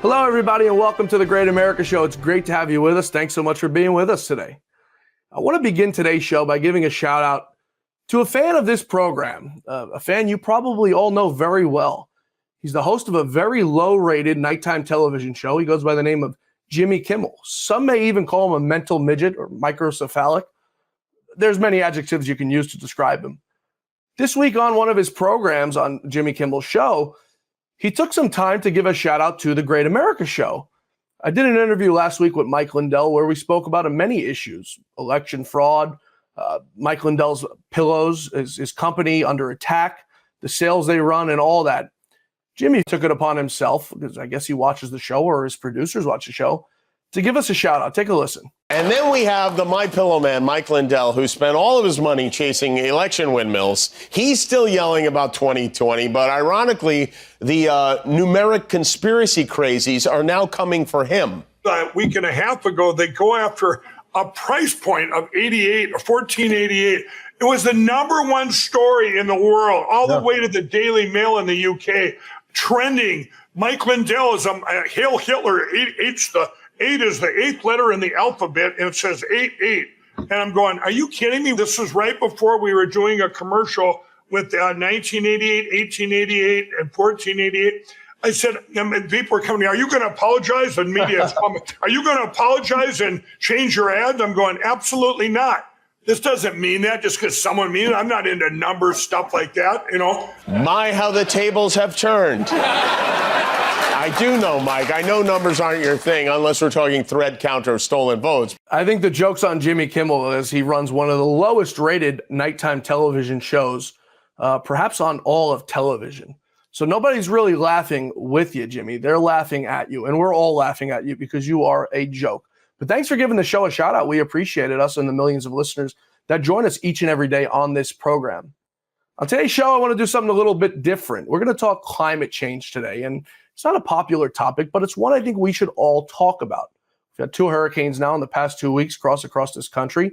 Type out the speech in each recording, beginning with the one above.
Hello, everybody, and welcome to the Great America Show. It's great to have you with us. Thanks so much for being with us today. I want to begin today's show by giving a shout out to a fan of this program, a fan you probably all know very well. He's the host of a very low-rated nighttime television show. He goes by the name of Jimmy Kimmel. Some may even call him a mental midget or microcephalic. There's many adjectives you can use to describe him. This week on one of his programs on Jimmy Kimmel's show, he took some time to give a shout out to the Great America Show. I did an interview last week with Mike Lindell where we spoke about many issues: election fraud, Mike Lindell's pillows, his company under attack, the sales they run, and all that. Jimmy took it upon himself, because I guess he watches the show or his producers watch the show, to give us a shout out. Take a listen. And then we have the My Pillow man, Mike Lindell, who spent all of his money chasing election windmills. He's still yelling about 2020, but ironically, the numeric conspiracy crazies are now coming for him. A week and a half ago, they go after a price point of 88 or 1488. It was the number one story in the world, all the way to the Daily Mail in the UK, trending. Mike Lindell is a Hail Hitler. Eight is the eighth letter in the alphabet, and it says 88. And I'm going, are you kidding me? This was right before we were doing a commercial with 1988, 1888, and 1488. I said, and people are coming, are you going to apologize? And media is coming, are you going to apologize and change your ad? I'm going, absolutely not. This doesn't mean that just because someone means it. I'm not into numbers, stuff like that, you know. My, how the tables have turned. I do know, Mike. I know numbers aren't your thing unless we're talking thread count or stolen votes. I think the joke's on Jimmy Kimmel as he runs one of the lowest rated nighttime television shows, perhaps on all of television. So nobody's really laughing with you, Jimmy. They're laughing at you, and we're all laughing at you because you are a joke. But thanks for giving the show a shout out. We appreciate it, us and the millions of listeners that join us each and every day on this program. On today's show, I want to do something a little bit different. We're going to talk climate change today, and it's not a popular topic, but it's one I think we should all talk about. We've had 2 hurricanes now in the past 2 weeks across this country,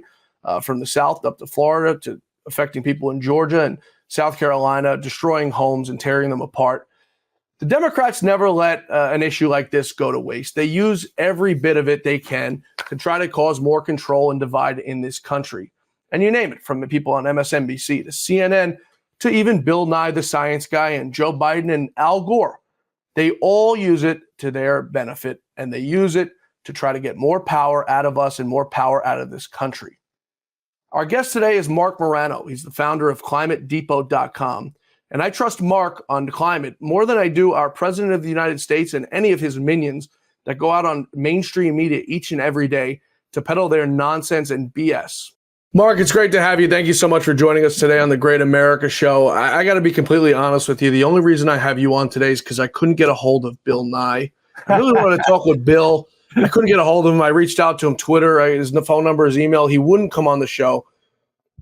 from the south up to Florida, to affecting people in Georgia and South Carolina, destroying homes and tearing them apart. The Democrats never let an issue like this go to waste. They use every bit of it they can to try to cause more control and divide in this country. And you name it, from the people on MSNBC to CNN to even Bill Nye The Science Guy and Joe Biden and Al Gore. They all use it to their benefit, and they use it to try to get more power out of us and more power out of this country. Our guest today is Marc Morano. He's the founder of ClimateDepot.com. And I trust Marc on climate more than I do our president of the United States and any of his minions that go out on mainstream media each and every day to peddle their nonsense and BS. Marc, it's great to have you. Thank you so much for joining us today on the Great America Show. I got to be completely honest with you. The only reason I have you on today is because I couldn't get a hold of Bill Nye. I really wanted to talk with Bill. I couldn't get a hold of him. I reached out to him, Twitter, his phone number, his email. He wouldn't come on the show.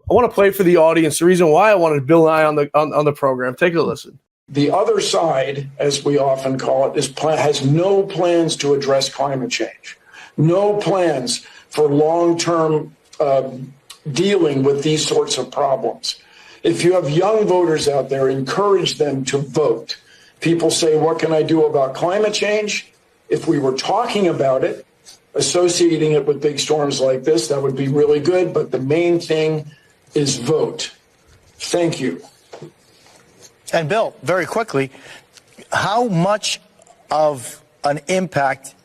I want to play for the audience the reason why I wanted Bill Nye on the program. Take a listen. The other side, as we often call it, has no plans to address climate change, no plans for long-term dealing with these sorts of problems. If you have young voters out there, encourage them to vote. People say, what can I do about climate change? If we were talking about it, associating it with big storms like this, that would be really good. But the main thing is vote. Thank you. And Bill, very quickly, how much of an impact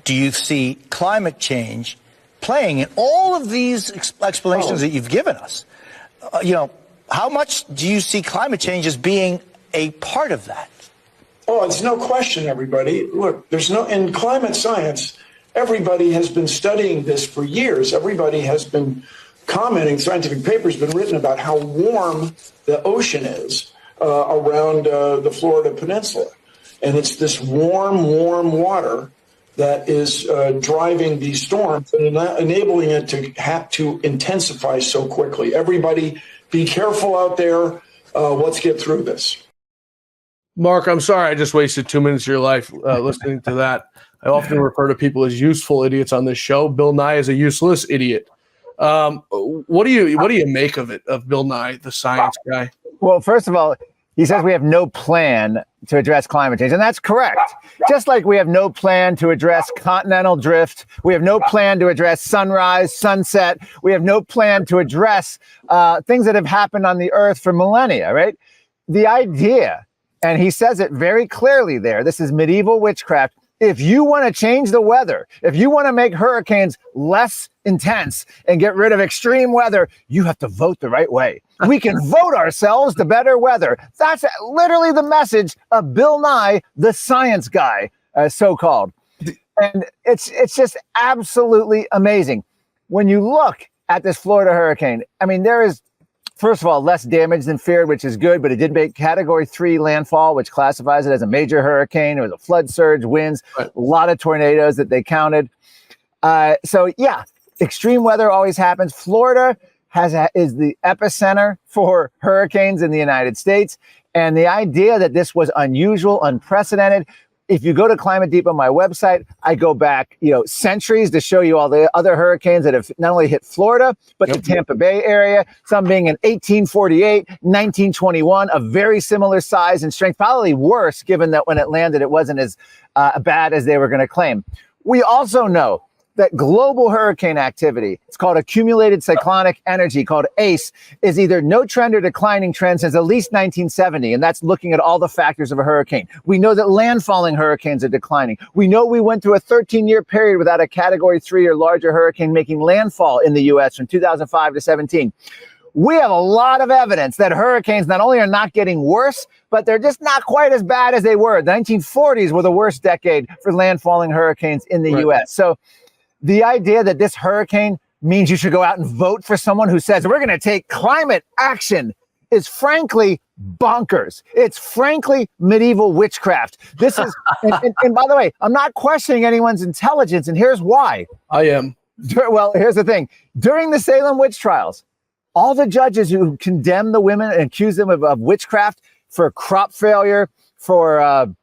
do you see climate change playing in all of these explanations that you've given us? How much do you see climate change as being a part of that? Oh, it's no question, everybody. Look, in climate science, everybody has been studying this for years. Everybody has been commenting, scientific papers have been written about how warm the ocean is around the Florida Peninsula. And it's this warm water that is driving these storms and enabling it to have to intensify so quickly. Everybody, be careful out there. Let's get through this. Marc, I'm sorry I just wasted 2 minutes of your life listening to that. I often refer to people as useful idiots on this show. Bill Nye is a useless idiot. What do you make of it, of Bill Nye, the science guy? Well, first of all, he says we have no plan to address climate change, and that's correct. Just like we have no plan to address continental drift, we have no plan to address sunrise, sunset, we have no plan to address things that have happened on the earth for millennia, right? The idea, and he says it very clearly there, this is medieval witchcraft. If you want to change the weather, if you want to make hurricanes less intense and get rid of extreme weather, you have to vote the right way. We can vote ourselves to better weather. That's literally the message of Bill Nye, the science guy, so-called. And it's just absolutely amazing. When you look at this Florida hurricane, I mean, there is, first of all, less damage than feared, which is good, but it did make Category 3 landfall, which classifies it as a major hurricane. There was a flood surge, winds, a lot of tornadoes that they counted. So, yeah, extreme weather always happens. Florida is the epicenter for hurricanes in the United States. And the idea that this was unusual, unprecedented, if you go to Climate Deep on my website, I go back, centuries to show you all the other hurricanes that have not only hit Florida, but the Tampa Bay area, some being in 1848, 1921, a very similar size and strength, probably worse, given that when it landed, it wasn't as bad as they were going to claim. We also know that global hurricane activity, it's called accumulated cyclonic energy, called ACE, is either no trend or declining trend since at least 1970, and that's looking at all the factors of a hurricane. We know that landfalling hurricanes are declining. We know we went through a 13-year period without a Category 3 or larger hurricane making landfall in the U.S. from 2005 to 17. We have a lot of evidence that hurricanes not only are not getting worse, but they're just not quite as bad as they were. The 1940s were the worst decade for landfalling hurricanes in the U.S. So the idea that this hurricane means you should go out and vote for someone who says we're going to take climate action is frankly bonkers. It's frankly medieval witchcraft. This is, and by the way, I'm not questioning anyone's intelligence, and here's why. I am. Well, here's the thing. During the Salem witch trials, all the judges who condemned the women and accused them of witchcraft for crop failure, for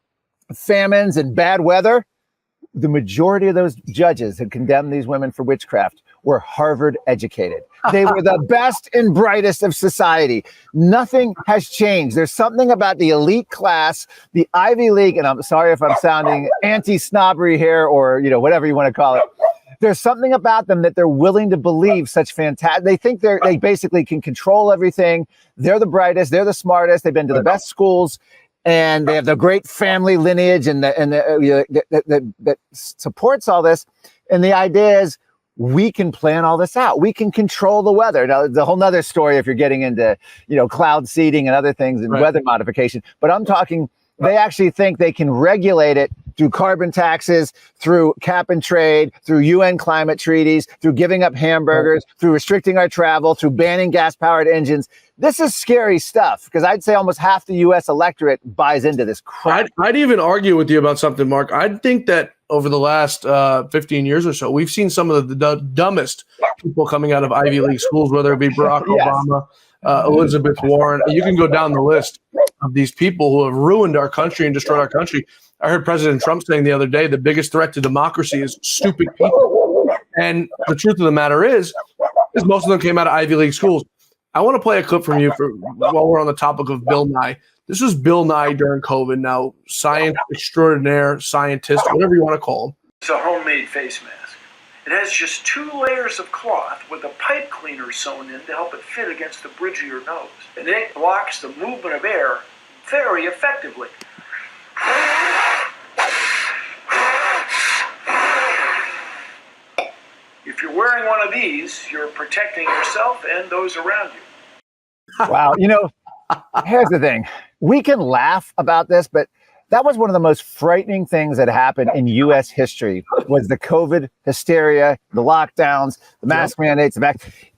famines and bad weather, the majority of those judges who condemned these women for witchcraft were Harvard educated. They were the best and brightest of society. Nothing has changed. There's something about the elite class, the Ivy League, and I'm sorry if I'm sounding anti-snobbery here or, whatever you want to call it. There's something about them that they're willing to believe such fantastic. They think they basically can control everything. They're the brightest. They're the smartest. They've been to the best schools. And they have the great family lineage that supports all this. And the idea is we can plan all this out. We can control the weather. Now, it's a whole nother story if you're getting into, cloud seeding and other things and weather modification. But I'm talking, they actually think they can regulate it through carbon taxes, through cap and trade, through UN climate treaties, through giving up hamburgers, through restricting our travel, through banning gas-powered engines. This is scary stuff because I'd say almost half the U.S. electorate buys into this crap. I'd even argue with you about something, Mark. I think that over the last 15 years or so, we've seen some of the dumbest people coming out of Ivy League schools, whether it be Barack Obama, Elizabeth Warren. You can go down the list of these people who have ruined our country and destroyed our country. I heard President Trump saying the other day, the biggest threat to democracy is stupid people. And the truth of the matter is most of them came out of Ivy League schools. I want to play a clip from you while we're on the topic of Bill Nye. This was Bill Nye during COVID. Now, science extraordinaire, scientist, whatever you want to call him. It's a homemade face mask. It has just 2 layers of cloth with a pipe cleaner sewn in to help it fit against the bridge of your nose. And it blocks the movement of air very effectively. If you're wearing one of these, you're protecting yourself and those around you. Wow. Here's the thing. We can laugh about this, but that was one of the most frightening things that happened in U.S. history was the COVID hysteria, the lockdowns, the mask mandates,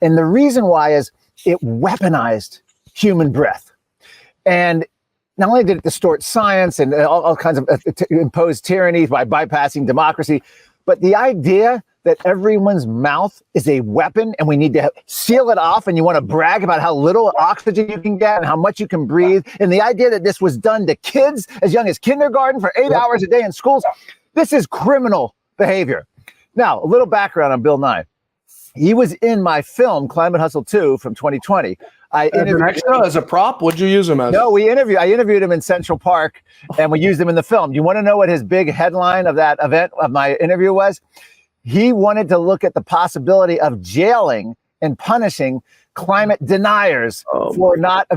and the reason why is it weaponized human breath. And not only did it distort science and all kinds of impose tyranny by bypassing democracy, but the idea that everyone's mouth is a weapon and we need to seal it off and you want to brag about how little oxygen you can get and how much you can breathe. And the idea that this was done to kids as young as kindergarten for 8 hours a day in schools, this is criminal behavior. Now, a little background on Bill Nye. He was in my film Climate Hustle 2 from 2020. I As an extra, as a prop, what'd you use him as? No, I interviewed him in Central Park, and we used him in the film. You want to know what his big headline of that event, of my interview, was? He wanted to look at the possibility of jailing and punishing climate deniers for not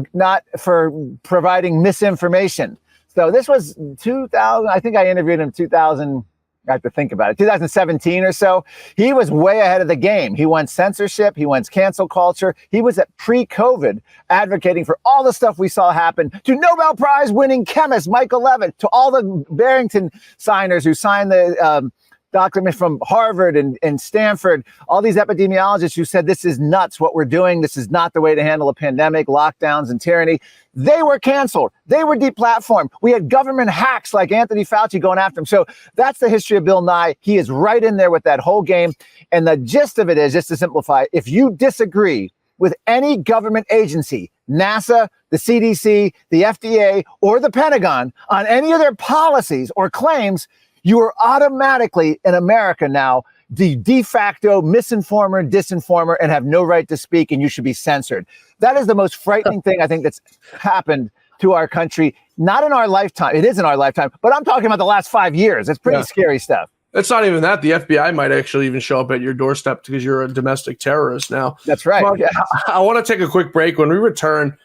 for providing misinformation. So this was 2000. I think I interviewed him 2000. I have to think about it. 2017 or so. He was way ahead of the game. He wants censorship. He wants cancel culture. He was at pre-COVID advocating for all the stuff we saw happen to Nobel Prize winning chemist Michael Levitt, to all the Barrington signers who signed the document from Harvard and Stanford, all these epidemiologists who said this is nuts what we're doing. This is not the way to handle a pandemic, lockdowns and tyranny. They were canceled. They were deplatformed. We had government hacks like Anthony Fauci going after him. So that's the history of Bill Nye. He is right in there with that whole game. And the gist of it is, just to simplify, if you disagree with any government agency, NASA, the CDC, the FDA, or the Pentagon, on any of their policies or claims, you are automatically in America now the de facto misinformer, disinformer, and have no right to speak, and you should be censored. That is the most frightening thing I think that's happened to our country. Not in our lifetime. It is in our lifetime, but I'm talking about the last 5 years. It's pretty scary stuff. It's not even that. The FBI might actually even show up at your doorstep because you're a domestic terrorist now. That's right. Marc, I want to take a quick break. When we return,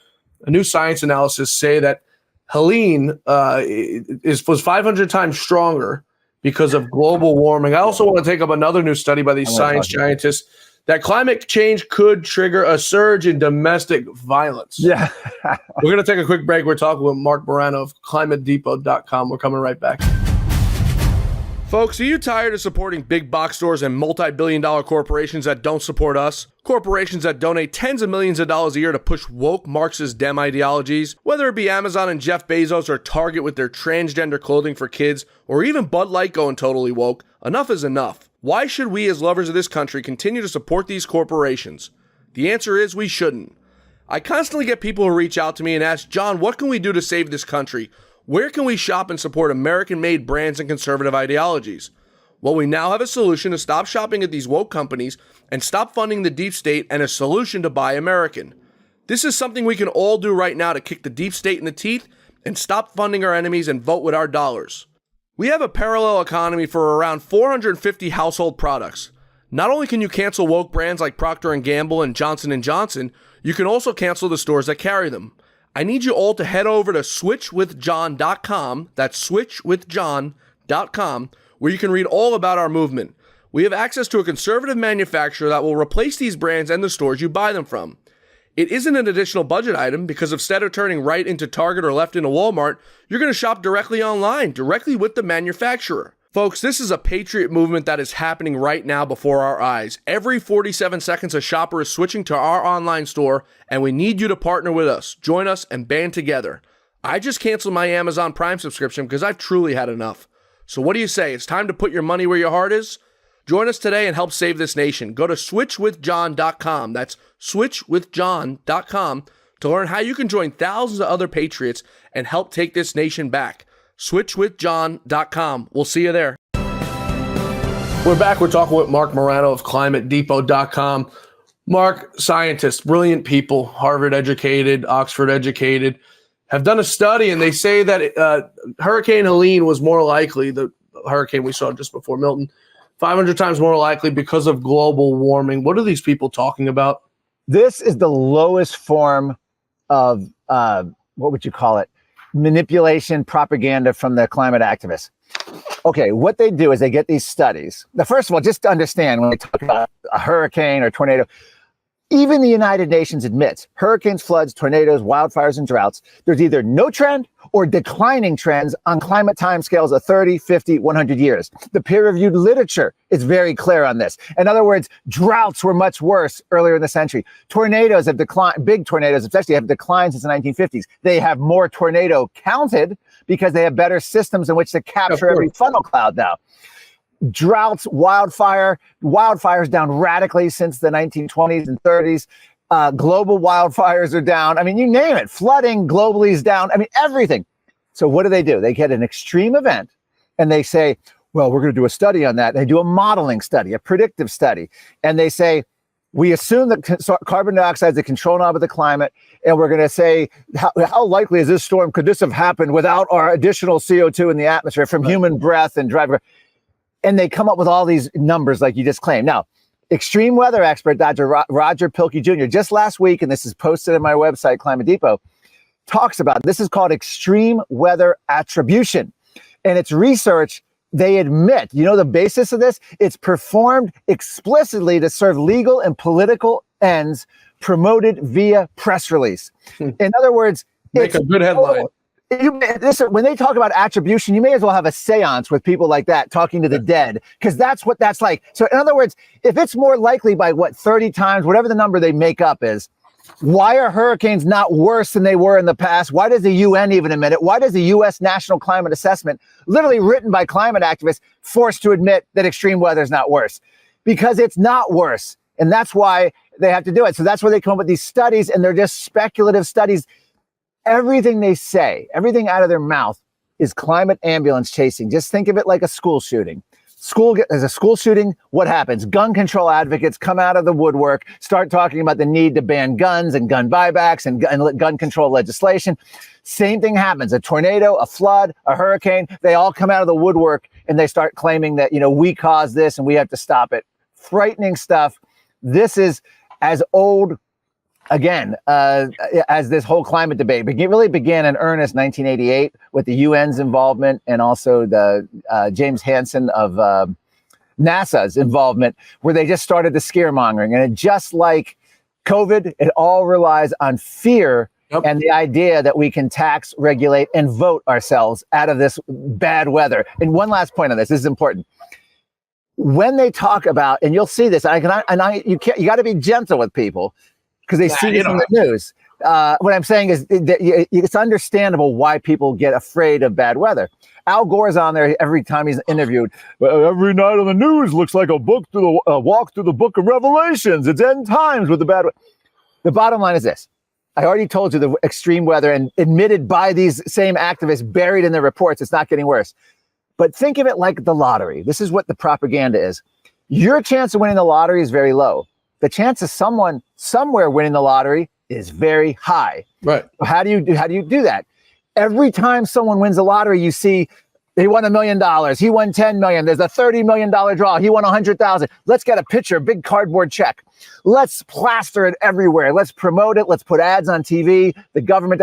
a new science analysis say that Helene was 500 times stronger because of global warming. I also want to take up another new study by these science giants that climate change could trigger a surge in domestic violence. Yeah. We're going to take a quick break. We're talking with Marc Morano of ClimateDepot.com. We're coming right back. Folks, are you tired of supporting big box stores and multi-billion-dollar corporations that don't support us? Corporations that donate tens of millions of dollars a year to push woke Marxist Dem ideologies? Whether it be Amazon and Jeff Bezos or Target with their transgender clothing for kids, or even Bud Light going totally woke, enough is enough. Why should we as lovers of this country continue to support these corporations? The answer is we shouldn't. I constantly get people who reach out to me and ask, John, what can we do to save this country? Where can we shop and support American-made brands and conservative ideologies? Well, we now have a solution to stop shopping at these woke companies and stop funding the deep state, and a solution to buy American. This is something we can all do right now to kick the deep state in the teeth and stop funding our enemies and vote with our dollars. We have a parallel economy for around 450 household products. Not only can you cancel woke brands like Procter & Gamble and Johnson & Johnson, you can also cancel the stores that carry them. I need you all to head over to switchwithjohn.com. That's switchwithjohn.com, where you can read all about our movement. We have access to a conservative manufacturer that will replace these brands and the stores you buy them from. It isn't an additional budget item because instead of turning right into Target or left into Walmart, you're going to shop directly online, directly with the manufacturer. Folks, this is a patriot movement that is happening right now before our eyes. Every 47 seconds, a shopper is switching to our online store, and we need you to partner with us. Join us and band together. I just canceled my Amazon Prime subscription because I've truly had enough. So what do you say? It's time to put your money where your heart is? Join us today and help save this nation. Go to switchwithjohn.com. That's switchwithjohn.com to learn how you can join thousands of other patriots and help take this nation back. switchwithjohn.com. We'll see you there. We're back. We're talking with Marc Morano of ClimateDepot.com. Marc, scientists, brilliant people, Harvard educated, Oxford educated, have done a study, and they say that Hurricane Helene was more likely, the hurricane we saw just before Milton, 500 times more likely because of global warming. What are these people talking about? This is the lowest form of, what would you call it? Manipulation, propaganda from the climate activists. Okay, what they do is they get these studies. Now, first of all, just to understand, when they talk about a hurricane or tornado, even the United Nations admits hurricanes, floods, tornadoes, wildfires, and droughts, there's either no trend or declining trends on climate timescales of 30, 50, 100 years. The peer-reviewed literature is very clear on this. In other words, droughts were much worse earlier in the century. Tornadoes have declined, big tornadoes especially have declined since the 1950s. They have more tornado counted because they have better systems in which to capture every funnel cloud now. Droughts, wildfires down radically since the 1920s and 30s. Global wildfires are down. I mean, you name it. Flooding globally is down. I mean, everything. So what do? They get an extreme event and they say, well, we're going to do a study on that. They do a modeling study, a predictive study. And they say, We assume that carbon dioxide is the control knob of the climate, and we're going to say, how likely is this storm? Could this have happened without our additional CO2 in the atmosphere from human breath and driver? And they come up with all these numbers like you just claimed. Now, extreme weather expert Dr. Roger Pilkey Jr. just last week, and this is posted on my website, Climate Depot, talks about this is called extreme weather attribution. And it's research. They admit, you know, the basis of this, it's performed explicitly to serve legal and political ends promoted via press release. In other words, make a good headline. When they talk about attribution, you may as well have a seance with people like that talking to the dead, because that's what that's like. So in other words, if it's more likely by 30 times, whatever the number they make up is, why are hurricanes not worse than they were in the past? Why does the UN even admit it? Why does the U.S. National Climate Assessment, literally written by climate activists, forced to admit that extreme weather is not worse? Because it's not worse. And that's why they have to do it. So that's where they come up with these studies, and they're just speculative studies. Everything they say, everything out of their mouth is climate ambulance chasing. Just think of it like a school shooting. There's a school shooting. What happens? Gun control advocates come out of the woodwork, start talking about the need to ban guns and gun buybacks and gun control legislation. Same thing happens. A tornado, a flood, a hurricane, they all come out of the woodwork and they start claiming that, you know, we caused this and we have to stop it. Frightening stuff. This is as old, again, as this whole climate debate. It really began in earnest 1988 with the UN's involvement and also the James Hansen of NASA's involvement, where they just started the scaremongering. And just like COVID, it all relies on fear and the idea that we can tax, regulate, and vote ourselves out of this bad weather. And one last point on this is important. When they talk about, and you'll see this, you got to be gentle with people, because they see this in the news. What I'm saying is that it's understandable why people get afraid of bad weather. Al Gore's on there every time he's interviewed. Every night on the news looks like a walk through the book of Revelations. It's end times with the bad weather. The bottom line is this. I already told you the extreme weather, and admitted by these same activists, buried in their reports, it's not getting worse. But think of it like the lottery. This is what the propaganda is. Your chance of winning the lottery is very low. The chance of someone somewhere winning the lottery is very high. Right. How do you do that? Every time someone wins the lottery, you see they won $1 million. He won 10 million. There's a $30 million draw. He won 100,000. Let's get a picture, a big cardboard check. Let's plaster it everywhere. Let's promote it. Let's put ads on TV. The government.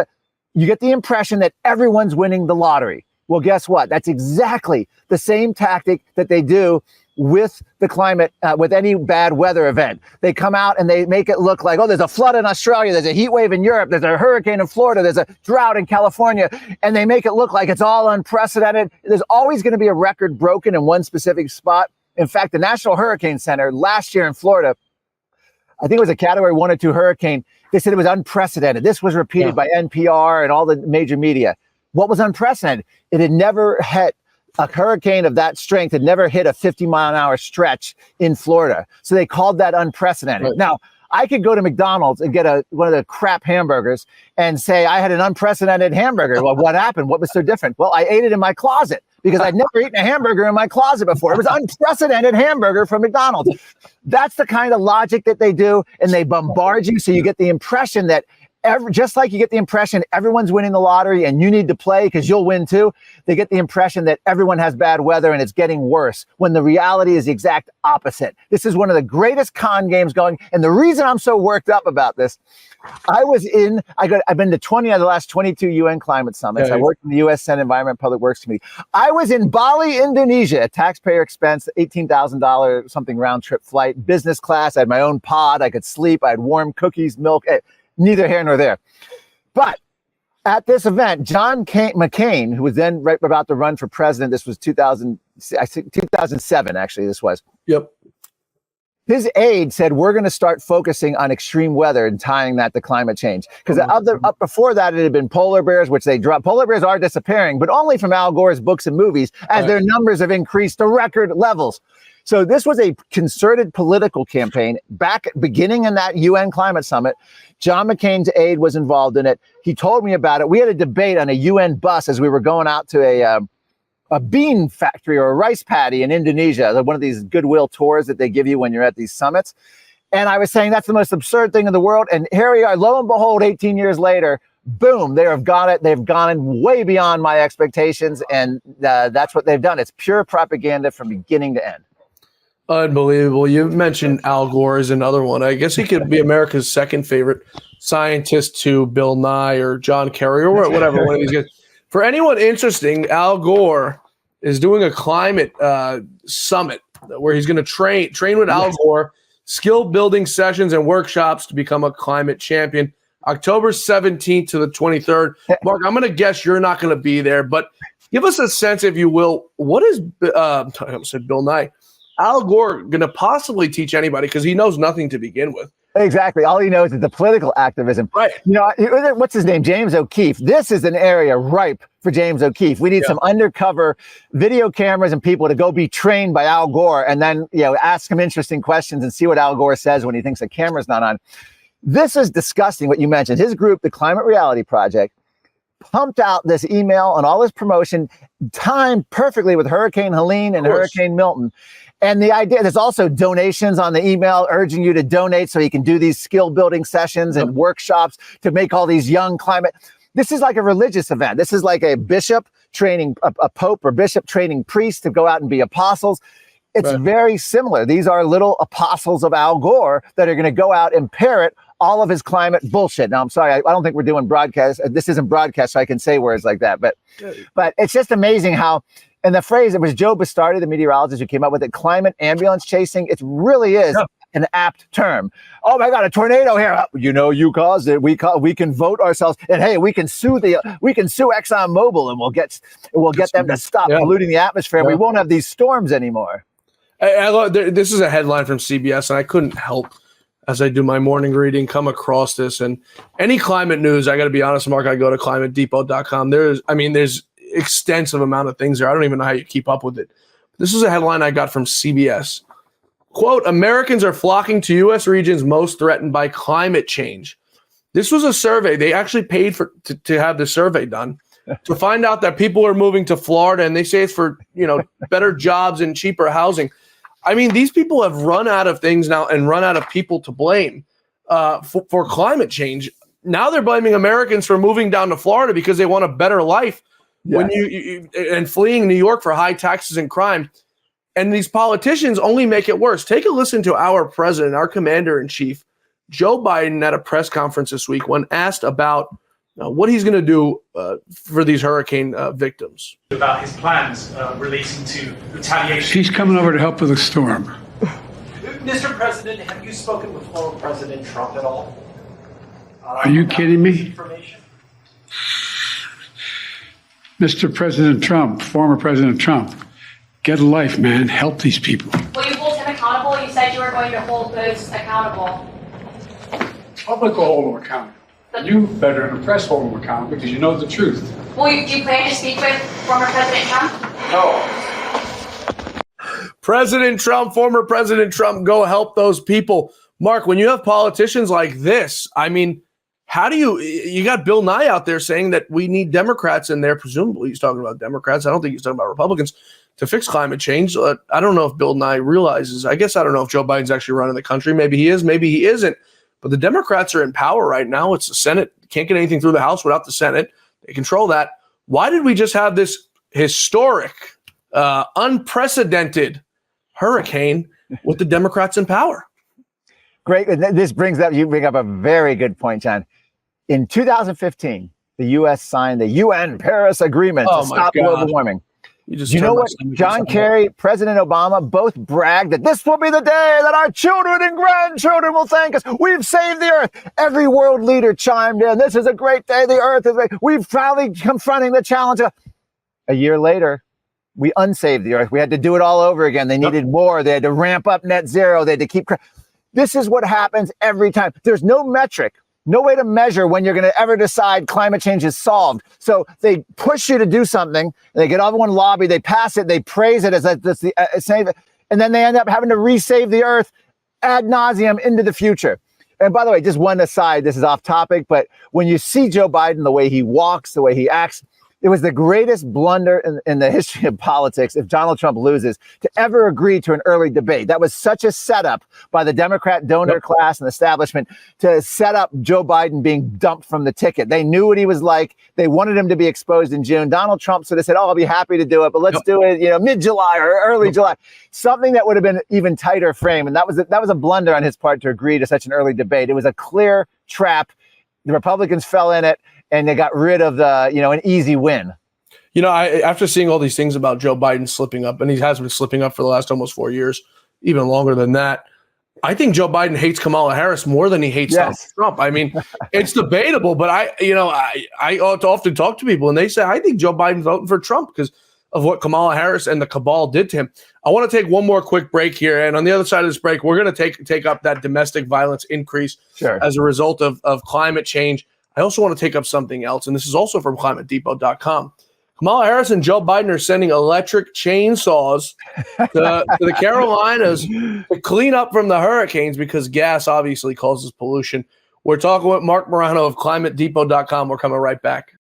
You get the impression that everyone's winning the lottery. Well, guess what? That's exactly the same tactic that they do with the climate, with any bad weather event. They come out and they make it look like, oh, there's a flood in Australia, there's a heat wave in Europe, there's a hurricane in Florida, there's a drought in California, and they make it look like it's all unprecedented. There's always going to be a record broken in one specific spot. In fact, the National Hurricane Center last year in Florida, I think it was a Category 1 or 2 hurricane, they said it was unprecedented. This was repeated by NPR and all the major media. What was unprecedented? It had never hit a hurricane of that strength, had never hit a 50-mile-an-hour stretch in Florida. So they called that unprecedented. Right. Now, I could go to McDonald's and get one of the crap hamburgers and say I had an unprecedented hamburger. Well, what happened? What was so different? Well, I ate it in my closet because I'd never eaten a hamburger in my closet before. It was unprecedented hamburger from McDonald's. That's the kind of logic that they do, and they bombard you so you get the impression that just like you get the impression everyone's winning the lottery and you need to play because you'll win too, they get the impression that everyone has bad weather and it's getting worse, when the reality is the exact opposite. This is one of the greatest con games going. And the reason I'm so worked up about this, I've been to 20 out of the last 22 UN climate summits. I worked in the U.S. Senate Environment and Public Works Committee. I was in Bali, Indonesia, a taxpayer expense, $18,000 something round trip flight, business class. I had my own pod. I could sleep. I had warm cookies, milk. Neither here nor there. But at this event, John McCain, who was then right about to run for president, this was 2007, actually, this was. Yep. His aide said, we're going to start focusing on extreme weather and tying that to climate change. Because up before that, it had been polar bears, which they dropped. Polar bears are disappearing, but only from Al Gore's books and movies, as their numbers have increased to record levels. So this was a concerted political campaign beginning in that UN climate summit. John McCain's aide was involved in it. He told me about it. We had a debate on a UN bus as we were going out to a bean factory or a rice paddy in Indonesia, one of these goodwill tours that they give you when you're at these summits. And I was saying that's the most absurd thing in the world. And here we are, lo and behold, 18 years later, boom, they have got it. They've gone way beyond my expectations. And that's what they've done. It's pure propaganda from beginning to end. Unbelievable. You mentioned Al Gore as another one. I guess he could be America's second favorite scientist to Bill Nye or John Kerry or whatever one of these guys. For anyone interesting, Al Gore is doing a climate summit where he's going to train with Al Gore, skill building sessions and workshops to become a climate champion. October 17th to the 23rd. Mark, I'm going to guess you're not going to be there, but give us a sense, if you will, what is I said Bill Nye, Al Gore going to possibly teach anybody, because he knows nothing to begin with. Exactly. All he knows is the political activism. Right. You know, what's his name? James O'Keefe. This is an area ripe for James O'Keefe. We need some undercover video cameras and people to go be trained by Al Gore and then, ask him interesting questions and see what Al Gore says when he thinks the camera's not on. This is disgusting what you mentioned. His group, the Climate Reality Project, pumped out this email and all this promotion timed perfectly with Hurricane Helene and Hurricane Milton. And the idea, there's also donations on the email urging you to donate so you can do these skill building sessions and workshops to make all these young climate. This is like a religious event. This is like a bishop training a pope or bishop training priests to go out and be apostles. It's very similar. These are little apostles of Al Gore that are going to go out and parrot all of his climate bullshit. Now, I'm sorry, I don't think we're doing broadcast. This isn't broadcast, so I can say words like that. But it's just amazing how, and the phrase, it was Joe Bastardi, the meteorologist, who came up with it, climate ambulance chasing. It really is an apt term. Oh my God, a tornado here. You caused it. We can vote ourselves. And hey, we can sue ExxonMobil and we'll get them to stop polluting the atmosphere. We won't have these storms anymore. This is a headline from CBS, and I couldn't help, as I do my morning reading, come across this. And any climate news, I got to be honest, Mark, I go to climatedepot.com. There's extensive amount of things there. I don't even know how you keep up with it. This is a headline I got from CBS. Quote, Americans are flocking to U.S. regions most threatened by climate change. This was a survey. They actually paid to have the survey done to find out that people are moving to Florida, and they say it's for, better jobs and cheaper housing. I mean, these people have run out of things now and run out of people to blame for climate change. Now they're blaming Americans for moving down to Florida because they want a better life when and fleeing New York for high taxes and crime. And these politicians only make it worse. Take a listen to our president, our commander-in-chief, Joe Biden, at a press conference this week when asked about what he's going to do for these hurricane victims. About his plans relating to retaliation. He's coming over to help with the storm. Mr. President, have you spoken with former President Trump at all? Are you kidding me? Mr. President Trump, former President Trump, get a life, man. Help these people. Will you hold him accountable? You said you were going to hold those accountable. Public will hold them accountable. You better than the press hold them accountable because you know the truth. Do you plan to speak with former President Trump? No. President Trump, former President Trump, go help those people. Mark, when you have politicians like this, I mean, how do you got Bill Nye out there saying that we need Democrats in there, presumably he's talking about Democrats. I don't think he's talking about Republicans to fix climate change. I don't know if Bill Nye realizes, I guess I don't know if Joe Biden's actually running the country. Maybe he is, maybe he isn't. But the Democrats are in power right now. It's the Senate. Can't get anything through the House without the Senate. They control that. Why did we just have this historic, unprecedented hurricane with the Democrats in power? Great. You bring up a very good point, John. In 2015, the U.S. signed the UN Paris Agreement to stop global warming. You know what? John Kerry, President Obama both bragged that this will be the day that our children and grandchildren will thank us. We've saved the earth. Every world leader chimed in. This is a great day. The earth is great. We've finally confronting the challenge. A year later, we unsaved the earth. We had to do it all over again. They needed more. They had to ramp up net zero. They had to keep. This is what happens every time. There's no metric. No way to measure when you're going to ever decide climate change is solved. So they push you to do something. They get everyone lobby. They pass it. They praise it as save it, and then they end up having to resave the earth ad nauseum into the future. And by the way, just one aside. This is off topic, but when you see Joe Biden, the way he walks, the way he acts, It was the greatest blunder in the history of politics if Donald Trump loses to ever agree to an early debate. That was such a setup by the Democrat donor class and establishment to set up Joe Biden being dumped from the ticket. They knew what he was like. They wanted him to be exposed in June. Donald Trump sort of said, I'll be happy to do it, but let's do it, mid-July or early July. Something that would have been even tighter frame. And that was a blunder on his part to agree to such an early debate. It was a clear trap. The Republicans fell in it, and they got rid of an easy win. After seeing all these things about Joe Biden slipping up, and he has been slipping up for the last almost 4 years, even longer than that, I think Joe Biden hates Kamala Harris more than he hates Donald Trump. I mean, it's debatable, but I often talk to people, and they say, I think Joe Biden's voting for Trump because of what Kamala Harris and the cabal did to him. I want to take one more quick break here. And on the other side of this break, we're going to take up that domestic violence increase as a result of climate change. I also want to take up something else, and this is also from ClimateDepot.com. Kamala Harris and Joe Biden are sending electric chainsaws to the Carolinas to clean up from the hurricanes because gas obviously causes pollution. We're talking with Marc Morano of ClimateDepot.com. We're coming right back.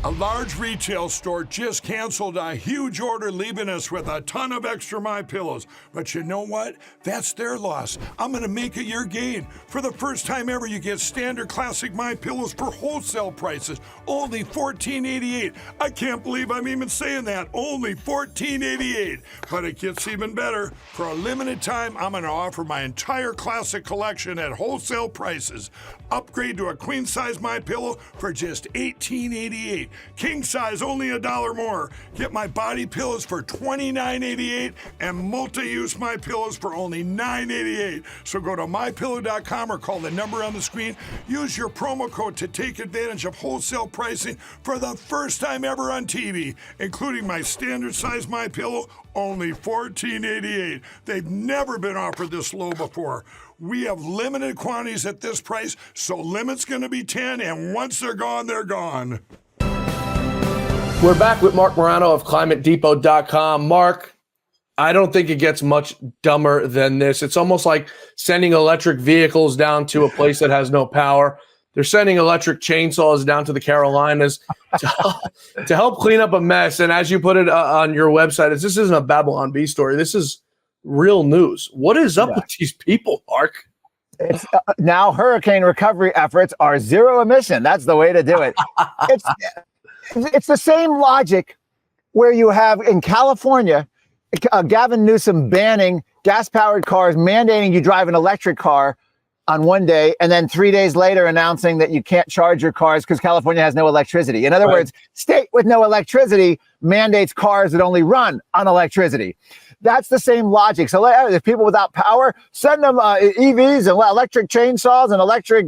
A large retail store just canceled a huge order, leaving us with a ton of extra MyPillows. But you know what? That's their loss. I'm going to make it your gain. For the first time ever, you get standard classic MyPillows for wholesale prices, only $14.88. I can't believe I'm even saying that. Only $14.88. But it gets even better. For a limited time, I'm going to offer my entire classic collection at wholesale prices. Upgrade to a queen size MyPillow for just $18.88. King size only $1 more. Get my body pillows for $29.88 and multi-use MyPillows for only $9.88. So go to mypillow.com or call the number on the screen. Use your promo code to take advantage of wholesale pricing for the first time ever on TV, including my standard size MyPillow, only $14.88. They've never been offered this low before. We have limited quantities at this price, so limit's going to be 10, and once they're gone, they're gone. We're back with Marc Morano of ClimateDepot.com. Marc, I don't think it gets much dumber than this. It's almost like sending electric vehicles down to a place that has no power. They're sending electric chainsaws down to the Carolinas to help clean up a mess. And as you put it on your website, this isn't a Babylon Bee story. This is real news. What is up with these people, Marc? It's now hurricane recovery efforts are zero emission. That's the way to do it. It's the same logic where you have in California, Gavin Newsom banning gas-powered cars, mandating you drive an electric car on one day, and then 3 days later announcing that you can't charge your cars because California has no electricity. In other words, state with no electricity mandates cars that only run on electricity. That's the same logic. So if people without power, send them EVs and electric chainsaws and electric.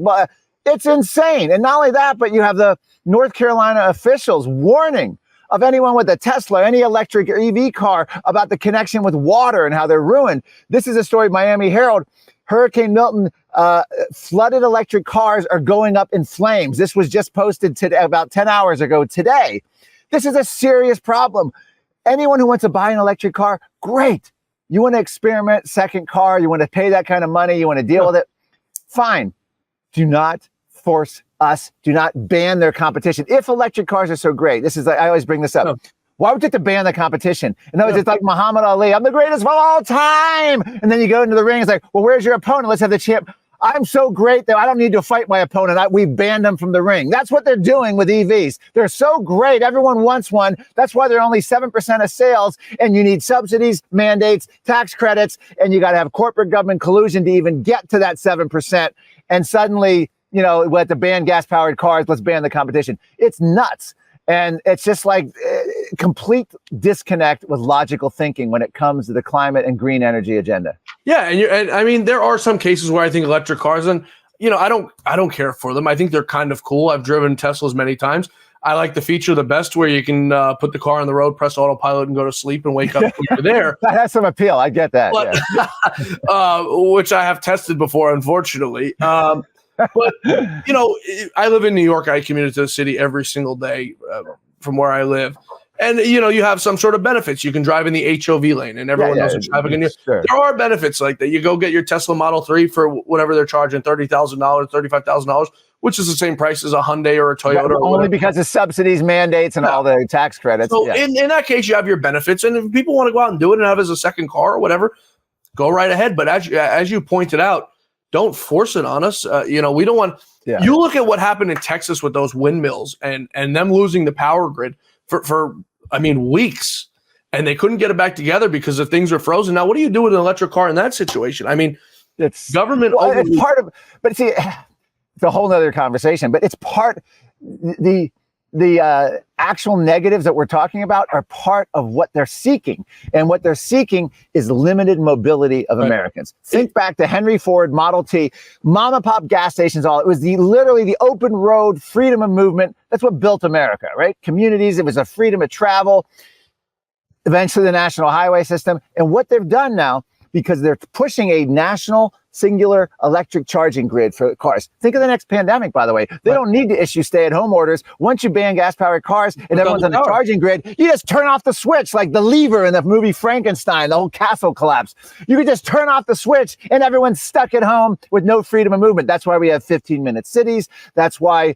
It's insane. And not only that, but you have the North Carolina officials warning of anyone with a Tesla, any electric or EV car about the connection with water and how they're ruined. This is a story, Miami Herald. Hurricane Milton, flooded electric cars are going up in flames. This was just posted today, about 10 hours ago today. This is a serious problem. Anyone who wants to buy an electric car, great. You want to experiment, second car, you want to pay that kind of money, you want to deal with it, fine. Do not force us. Do not ban their competition. If electric cars are so great, I always bring this up. Why would you have to ban the competition? In other words, it's like Muhammad Ali. I'm the greatest of all time. And then you go into the ring. It's like, well, where's your opponent? Let's have the champ. I'm so great that I don't need to fight my opponent. We banned them from the ring. That's what they're doing with EVs. They're so great. Everyone wants one. That's why they're only 7% of sales. And you need subsidies, mandates, tax credits, and you got to have corporate government collusion to even get to that 7%. And suddenly, we have to ban gas-powered cars. Let's ban the competition. It's nuts. And it's just like complete disconnect with logical thinking when it comes to the climate and green energy agenda. Yeah, and I mean, there are some cases where I think electric cars, and I don't care for them. I think they're kind of cool. I've driven Teslas many times. I like the feature the best where you can put the car on the road, press autopilot, and go to sleep and wake up when you're there. That has some appeal. I get that. But, which I have tested before, unfortunately. But, I live in New York. I commute to the city every single day from where I live. And, you have some sort of benefits. You can drive in the HOV lane, and everyone knows it's traffic. There are benefits like that. You go get your Tesla Model 3 for whatever they're charging, $30,000, $35,000, which is the same price as a Hyundai or a Toyota. Right, only because of subsidies, mandates, and all the tax credits. So in that case, you have your benefits. And if people want to go out and do it and have it as a second car or whatever, go right ahead. But as you pointed out, don't force it on us. We don't want you look at what happened in Texas with those windmills and them losing the power grid for weeks, and they couldn't get it back together because the things are frozen. Now, what do you do with an electric car in that situation? I mean, it's government. It's part of, but see, it's a whole nother conversation, but it's part, the actual negatives that we're talking about are part of what they're seeking. And what they're seeking is limited mobility of Americans. Think back to Henry Ford Model T, mom and pop gas stations, it was literally the open road freedom of movement. That's what built America, right? Communities, it was a freedom of travel, eventually the national highway system. And what they've done now, because they're pushing a national singular electric charging grid for cars. Think of the next pandemic, by the way. They don't need to issue stay-at-home orders. Once you ban gas-powered cars and everyone's on the charging grid, you just turn off the switch like the lever in the movie Frankenstein, the whole castle collapse. You could just turn off the switch and everyone's stuck at home with no freedom of movement. That's why we have 15-minute cities. That's why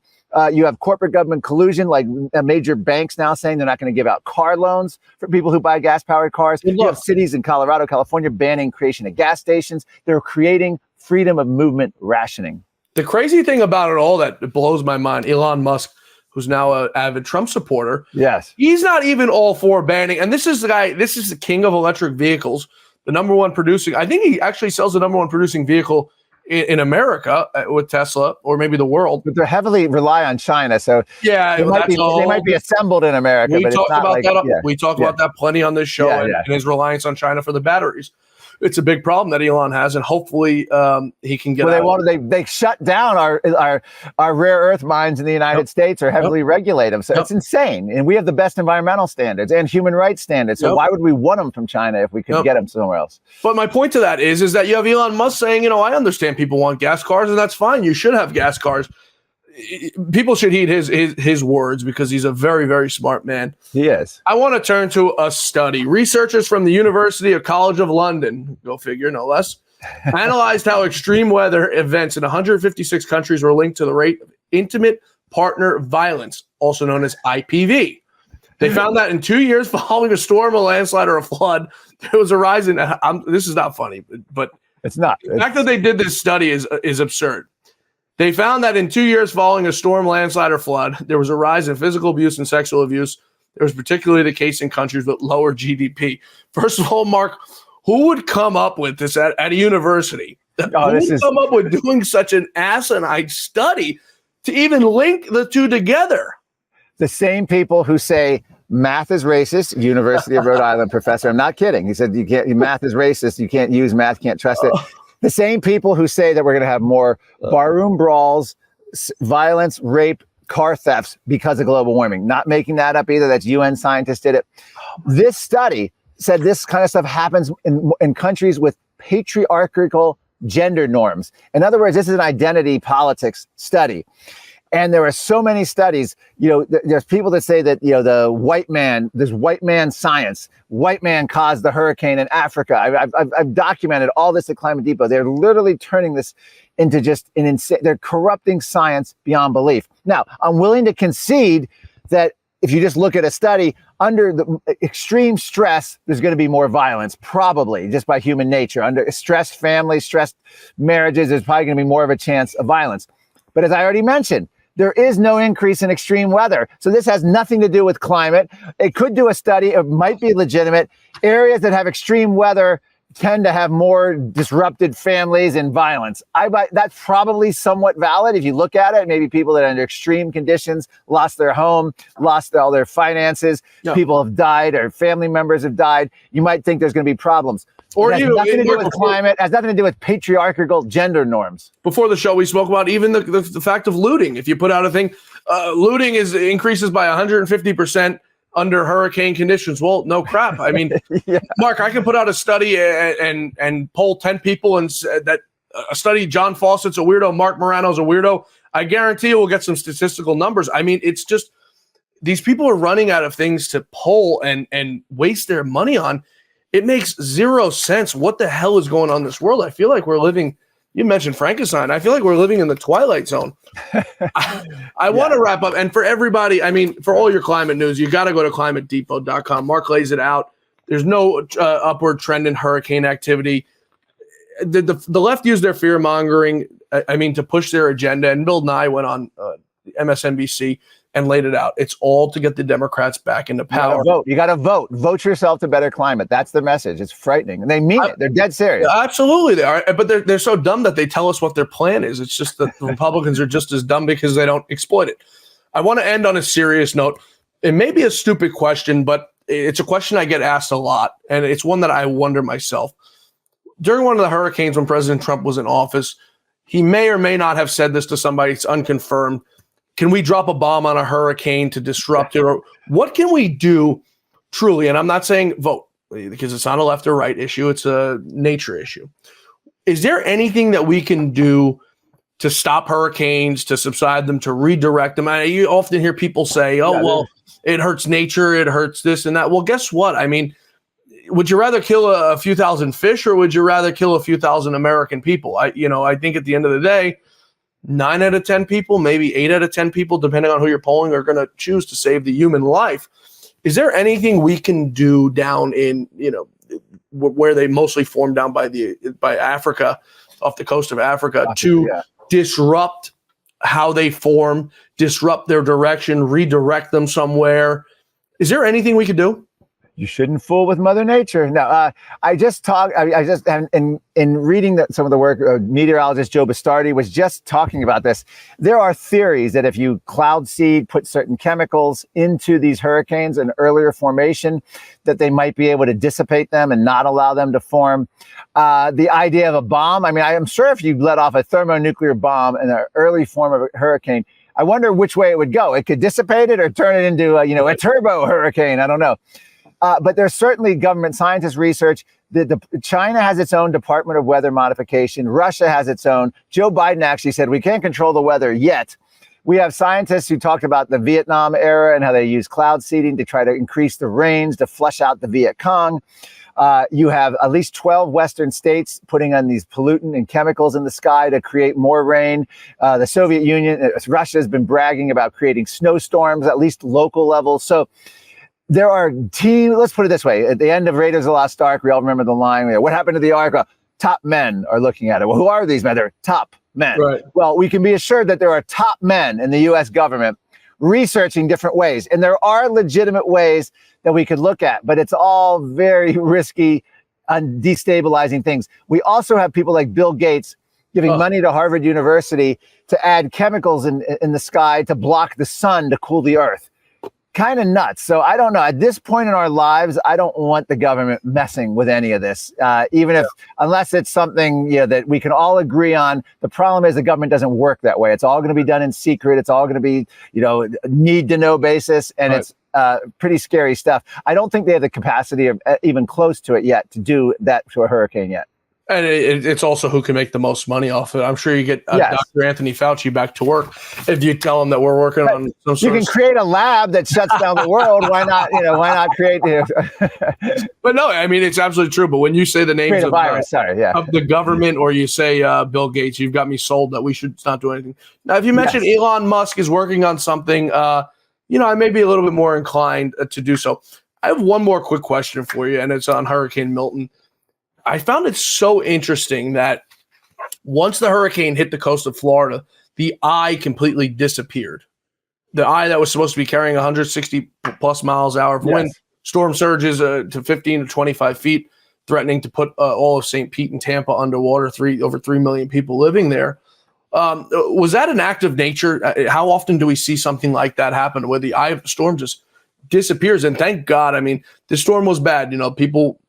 you have corporate government collusion, like major banks now saying they're not going to give out car loans for people who buy gas-powered cars. You have cities in Colorado, California banning creation of gas stations. They're creating freedom of movement rationing. The crazy thing about it all that blows my mind, Elon Musk, who's now an avid Trump supporter. Yes. He's not even all for banning. And this is the king of electric vehicles, the number one producing. I think he actually sells the number one producing vehicle in America with Tesla, or maybe the world. But they heavily rely on China. So they might be assembled in America. We but talked it's not about that. We talked about that plenty on this show, and his reliance on China for the batteries. It's a big problem that Elon has, and hopefully he can get out. They shut down our rare earth mines in the United States, or heavily regulate them. So it's insane. And we have the best environmental standards and human rights standards. So why would we want them from China if we could get them somewhere else? But my point to that is that you have Elon Musk saying, I understand people want gas cars, and that's fine. You should have gas cars. People should heed his words, because he's a very, very smart man. He is. I want to turn to a study. Researchers from the University of College of London, go figure, no less, analyzed how extreme weather events in 156 countries were linked to the rate of intimate partner violence, also known as IPV. They found that in 2 years following a storm, a landslide, or a flood, there was a rise in. This is not funny, but it's not. The fact that they did this study is absurd. They found that in 2 years following a storm, landslide, or flood, there was a rise in physical abuse and sexual abuse. It was particularly the case in countries with lower GDP. First of all, Mark, who would come up with this at a university? Who would come up with doing such an asinine study to even link the two together? The same people who say math is racist, University of Rhode Island professor. I'm not kidding. He said math is racist. You can't use math, can't trust it. The same people who say that we're going to have more barroom brawls, violence, rape, car thefts because of global warming. Not making that up either. That's UN scientists did it. This study said this kind of stuff happens in countries with patriarchal gender norms. In other words, this is an identity politics study. And there are so many studies, there's people that say that, the white man, there's white man science, white man caused the hurricane in Africa. I've documented all this at Climate Depot. They're literally turning this into just an insane, they're corrupting science beyond belief. Now, I'm willing to concede that if you just look at a study, under the extreme stress, there's going to be more violence, probably just by human nature. Under stressed families, stressed marriages, there's probably going to be more of a chance of violence. But as I already mentioned, there is no increase in extreme weather. So this has nothing to do with climate. It could do a study. It might be legitimate. Areas that have extreme weather tend to have more disrupted families and violence. That's probably somewhat valid if you look at it. Maybe people that are under extreme conditions lost their home, lost all their finances. Yeah. People have died or family members have died. You might think there's going to be problems. Or it has nothing to do with climate. It has nothing to do with patriarchal gender norms. Before the show, we spoke about even the fact of looting. If you put out a thing, looting increases by 150% under hurricane conditions. Well, no crap. I mean, Mark, I can put out a study and poll 10 people and that a study, John Fawcett's a weirdo, Marc Morano's a weirdo. I guarantee you we'll get some statistical numbers. I mean, it's just these people are running out of things to poll and waste their money on. It makes zero sense. What the hell is going on in this world? I feel like we're living, you mentioned Frankenstein. I feel like we're living in the Twilight Zone. I want to wrap up. And for everybody, I mean, for all your climate news, you got to go to climatedepot.com. Marc lays it out. There's no upward trend in hurricane activity. The left used their fear mongering, to push their agenda. And Bill Nye went on MSNBC and laid it out. It's all to get the Democrats back into power. You got to vote. Vote yourself to better climate. That's the message. It's frightening. And they mean it. They're dead serious. Absolutely they are. But they're so dumb that they tell us what their plan is. It's just that the Republicans are just as dumb because they don't exploit it. I want to end on a serious note. It may be a stupid question, but it's a question I get asked a lot. And it's one that I wonder myself. During one of the hurricanes when President Trump was in office, he may or may not have said this to somebody. It's unconfirmed. Can we drop a bomb on a hurricane to disrupt it? Or what can we do truly? And I'm not saying vote because it's not a left or right issue. It's a nature issue. Is there anything that we can do to stop hurricanes, to subside them, to redirect them? You often hear people say, it hurts nature. It hurts this and that. Well, guess what? I mean, would you rather kill a few thousand fish or would you rather kill a few thousand American people? I think at the end of the day, 9 out of 10 people, maybe 8 out of 10 people, depending on who you're polling, are going to choose to save the human life. Is there anything we can do down in, where they mostly form down by Africa, off the coast of Africa, to disrupt how they form, disrupt their direction, redirect them somewhere? Is there anything we could do? You shouldn't fool with Mother Nature. No, in reading some of the work, meteorologist Joe Bastardi was just talking about this. There are theories that if you cloud seed, put certain chemicals into these hurricanes in earlier formation, that they might be able to dissipate them and not allow them to form. The idea of a bomb, I'm sure if you let off a thermonuclear bomb in an early form of a hurricane, I wonder which way it would go. It could dissipate it or turn it into a turbo hurricane. I don't know. But there's certainly government scientist research. China has its own Department of Weather Modification. Russia has its own. Joe Biden actually said, we can't control the weather yet. We have scientists who talked about the Vietnam era and how they use cloud seeding to try to increase the rains, to flush out the Viet Cong. You have at least 12 Western states putting on these pollutant and chemicals in the sky to create more rain. The Soviet Union, Russia has been bragging about creating snowstorms, at least local levels. So there are teams, let's put it this way. At the end of Raiders of the Lost Ark, we all remember the line, what happened to the Ark? Top men are looking at it. Well, who are these men? They're top men. Right. Well, we can be assured that there are top men in the U.S. government researching different ways. And there are legitimate ways that we could look at, but it's all very risky and destabilizing things. We also have people like Bill Gates giving money to Harvard University to add chemicals in the sky to block the sun to cool the earth. Kind of nuts. So I don't know. At this point in our lives, I don't want the government messing with any of this, unless it's something that we can all agree on. The problem is the government doesn't work that way. It's all going to be done in secret. It's all going to be, need to know basis. And it's pretty scary stuff. I don't think they have the capacity of even close to it yet to do that to a hurricane yet. And it's also who can make the most money off it. I'm sure you get Dr. Anthony Fauci back to work if you tell him that we're working on some sort. You can create a lab that shuts down the world. Why not? Why not create? But no, it's absolutely true. But when you say the names of the government, or you say Bill Gates, you've got me sold that we should not do anything. Now, if you mentioned Elon Musk is working on something, I may be a little bit more inclined to do so. I have one more quick question for you, and it's on Hurricane Milton. I found it so interesting that once the hurricane hit the coast of Florida, the eye completely disappeared. The eye that was supposed to be carrying 160 plus miles an hour of wind, storm surges to 15 to 25 feet, threatening to put all of St. Pete and Tampa underwater, over 3 million people living there. Was that an act of nature? How often do we see something like that happen where the eye of the storm just disappears? And thank God, the storm was bad. People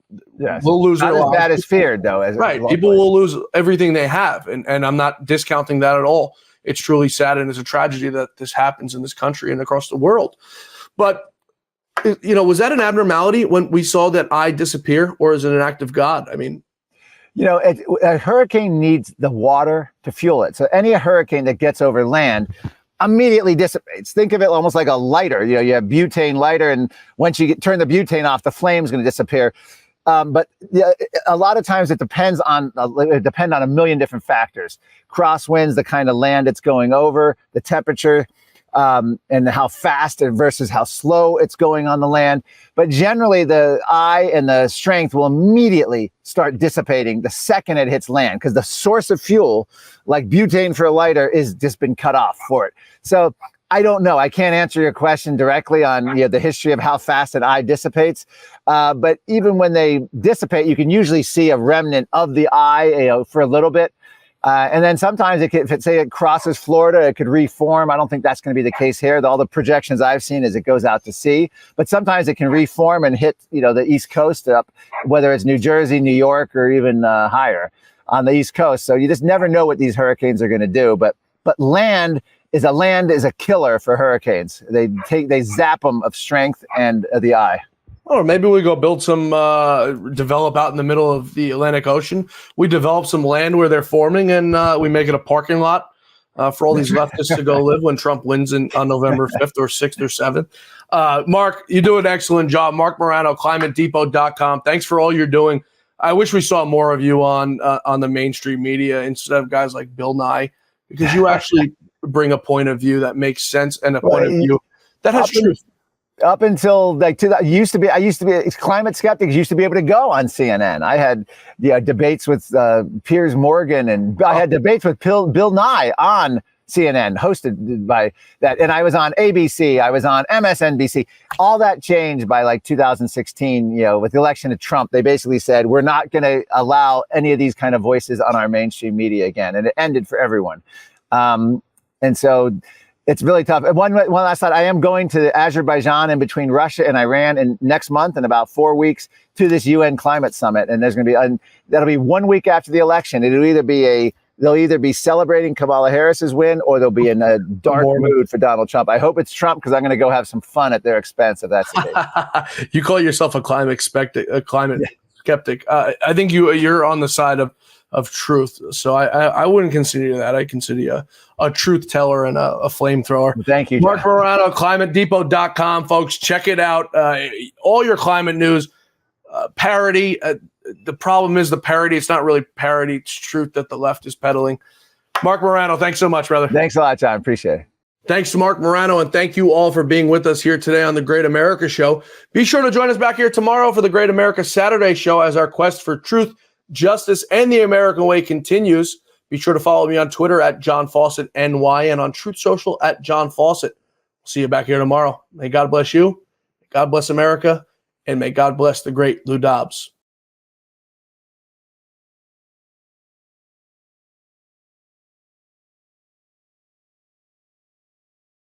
will lose their lives. Not as bad as feared, though. People will lose everything they have. And I'm not discounting that at all. It's truly sad, and it's a tragedy that this happens in this country and across the world. But, was that an abnormality when we saw that eye disappear, or is it an act of God? A hurricane needs the water to fuel it. So any hurricane that gets over land immediately dissipates. Think of it almost like a lighter. You have butane lighter, and once you turn the butane off, the flame's going to disappear. But yeah, a lot of times it depends on a million different factors. Crosswinds, the kind of land it's going over, the temperature, and how fast versus how slow it's going on the land. But generally, the eye and the strength will immediately start dissipating the second it hits land, because the source of fuel, like butane for a lighter, is just been cut off for it. So I don't know. I can't answer your question directly on the history of how fast an eye dissipates. But even when they dissipate, you can usually see a remnant of the eye, for a little bit. And then sometimes if it crosses Florida, it could reform. I don't think that's going to be the case here. All the projections I've seen is it goes out to sea, but sometimes it can reform and hit, the East Coast up, whether it's New Jersey, New York, or even higher on the East Coast. So you just never know what these hurricanes are going to do. But land is a killer for hurricanes. They zap them of strength and the eye. Or maybe we go build some, develop out in the middle of the Atlantic Ocean. We develop some land where they're forming, and we make it a parking lot for all these leftists to go live when Trump wins on November 5th or 6th or 7th. Marc, you do an excellent job. Marc Morano, climatedepot.com. Thanks for all you're doing. I wish we saw more of you on the mainstream media instead of guys like Bill Nye, because you actually bring a point of view that makes sense and a point of view that has truth. Up until I used to be climate skeptics used to be able to go on CNN. I had debates with Piers Morgan, and I had debates with Bill Nye on CNN, hosted by that. And I was on ABC, I was on MSNBC. All that changed by 2016. With the election of Trump, they basically said we're not going to allow any of these kind of voices on our mainstream media again, and it ended for everyone. And so it's really tough. And one last thought. I am going to Azerbaijan, in between Russia and Iran, next month in about 4 weeks, to this UN climate summit. And there's going to be that'll be 1 week after the election. They'll either be celebrating Kamala Harris's win, or they'll be in a dark mood for Donald Trump. I hope it's Trump, because I'm going to go have some fun at their expense if that's the case. You call yourself a climate skeptic. I think you're on the side of truth. So I wouldn't consider you that. I consider you a truth teller and a flamethrower. Thank you, Marc Morano, climatedepot.com, folks. Check it out. All your climate news, parody. The problem is the parody. It's not really parody. It's truth that the left is peddling. Marc Morano, thanks so much, brother. Thanks a lot, John. Appreciate it. Thanks to Marc Morano, and thank you all for being with us here today on the Great America Show. Be sure to join us back here tomorrow for the Great America Saturday Show as our quest for truth, justice, and the American way continues. Be sure to follow me on Twitter at John Fawcett NY and on Truth Social at John Fawcett. See you back here tomorrow. May God bless you. May God bless America. And may God bless the great Lou Dobbs.